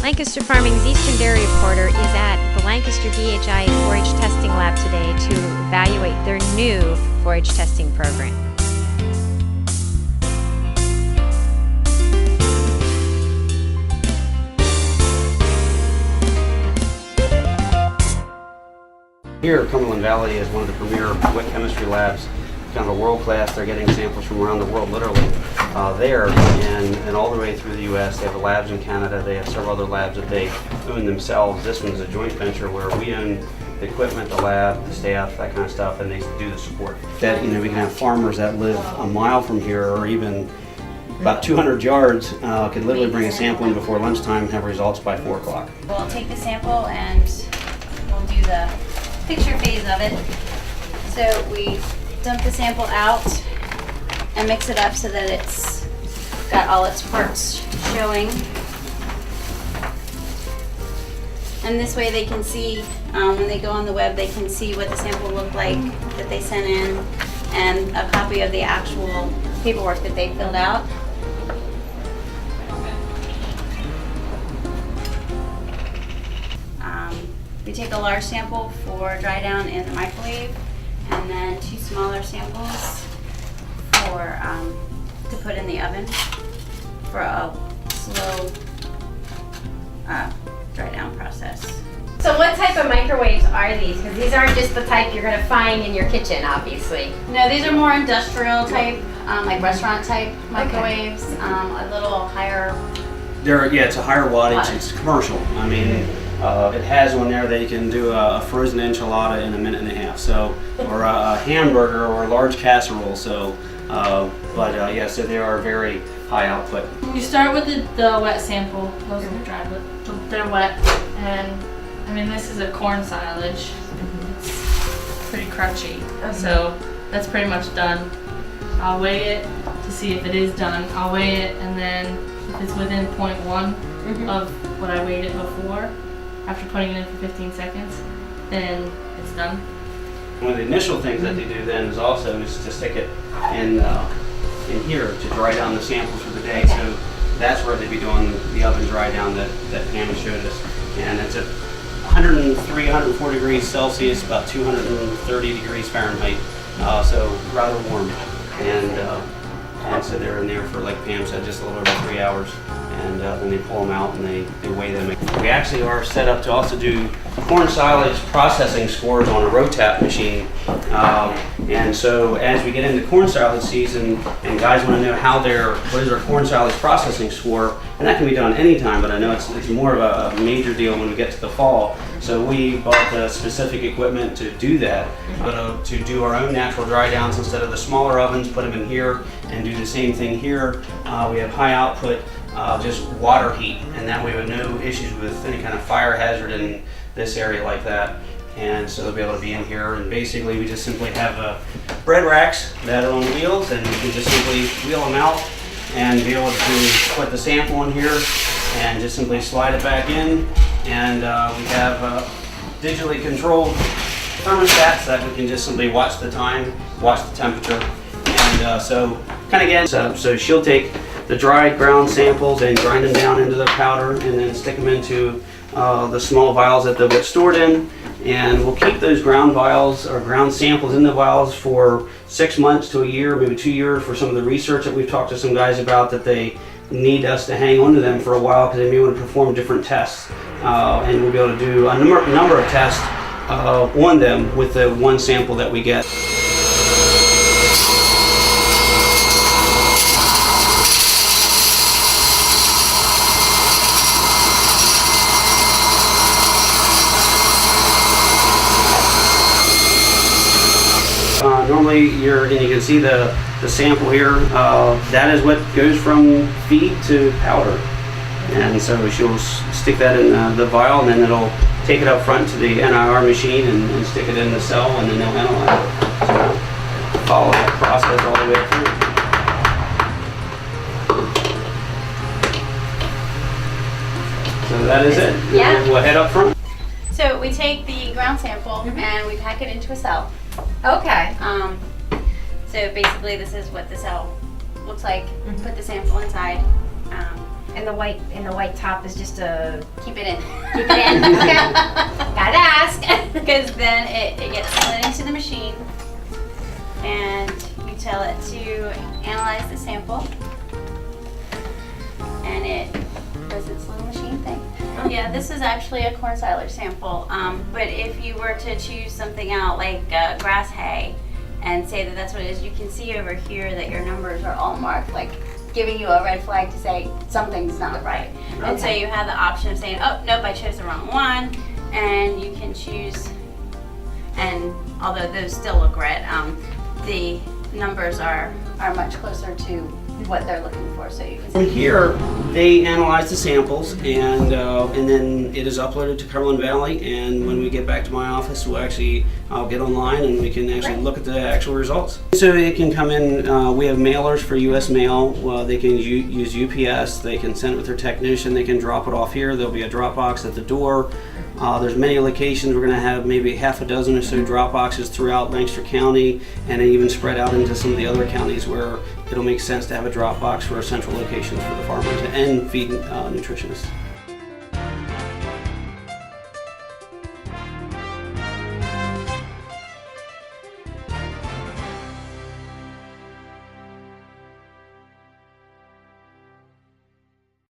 Lancaster Farming's Eastern Dairy Reporter is at the Lancaster DHIA 4-H testing lab today to evaluate their new 4-H testing program. Here, Cumberland Valley is one of the premier wet chemistry labs, kind of a world class. They're getting samples from around the world, literally, there and all the way through the U.S. They have labs in Canada. They have several other labs that they own themselves. This one's a joint venture where we own the equipment, the lab, the staff, that kind of stuff, and they do the support. That, you know, we can have farmers that live a mile from here or even about 200 yards could literally bring a sample in before lunchtime and have results by 4 o'clock. We'll take the sample and we'll do the picture phase of it. So we dump the sample out and mix it up so that it's got all its parts showing. And this way they can see, when they go on the web, they can see what the sample looked like that they sent in and a copy of the actual paperwork that they filled out. We take a large sample for dry down in the microwave, and then 2 smaller samples for to put in the oven for a slow dry down process. So what type of microwaves are these? Because these aren't just the type you're going to find in your kitchen, obviously. No, these are more industrial type, like restaurant type microwaves, a little higher. It's a higher wattage. It's commercial. I mean, it has one there that you can do a frozen enchilada in a minute and a half, so, or a hamburger or a large casserole. So, yeah, so they are very high output. You start with the wet sample. Those are the dry, but they're wet, and I mean this is a corn silage. It's pretty crunchy, so that's pretty much done. I'll weigh it to see if it is done. I'll weigh it, and then if it's within 0.1 of what I weighed it before, after putting it in for 15 seconds, then it's done. One of the initial things that they do then is also to stick it in here to dry down the samples for the day. So that's where they'd be doing the oven dry down that Pam showed us. And it's at 103, 104 degrees Celsius, about 230 degrees Fahrenheit, so rather warm. And so they're in there for, like Pam said, just a little over 3 hours. And then they pull them out and they weigh them. We actually are set up to also do corn silage processing scores on a Rotap machine. And so as we get into corn silage season and guys want to know what is their corn silage processing score, and that can be done anytime, but I know it's more of a major deal when we get to the fall. So we bought the specific equipment to do that, but to do our own natural dry downs instead of the smaller ovens, put them in here and do the same thing here. We have high output, just water heat, and that way we have no issues with any kind of fire hazard in this area like that. And so they'll be able to be in here, and basically we just simply have bread racks that are on wheels, and we can just simply wheel them out and be able to put the sample in here and just simply slide it back in. And we have digitally controlled thermostats that we can just simply watch the time, watch the temperature, and so kind of get set up. So she'll take the dry ground samples and grind them down into the powder and then stick them into the small vials that they'll get stored in. And we'll keep those ground vials or ground samples in the vials for 6 months to a year, maybe 2 years, for some of the research that we've talked to some guys about, that they need us to hang on to them for a while because they may want to perform different tests. And we'll be able to do a number of tests on them with the one sample that we get. Normally, and you can see the sample here, that is what goes from feed to powder. And so she'll stick that in the vial, and then it'll take it up front to the NIR machine and stick it in the cell, and then they'll analyze it. So follow that process all the way through. So that is it. Yeah. We'll head up front. So we take the ground sample and we pack it into a cell. Okay. So basically this is what the cell looks like. Put the sample inside, And the white top is just a Keep it in. keep it in. Okay. Gotta ask. Because then it gets slid into the machine and you tell it to analyze the sample and it does its little machine thing. Yeah, this is actually a corn silage sample, but if you were to choose something out like grass hay and say that that's what it is, you can see over here that your numbers are all marked, like giving you a red flag to say something's not right. And so you have the option of saying, oh, nope, I chose the wrong one, and you can choose, and although those still look red, the numbers are much closer to what they're looking for, so you can From see. here, they analyze the samples, and then it is uploaded to Cumberland Valley. And when we get back to my office, I'll get online and we can actually look at the actual results. So it can come in. We have mailers for U.S. mail. They can use UPS. They can send it with their technician. They can drop it off here. There'll be a drop box at the door. There's many locations. We're going to have maybe half a dozen or so drop boxes throughout Lancaster County, and even spread out into some of the other counties where it'll make sense to have a drop box for central locations for the farmers and feed nutritionists.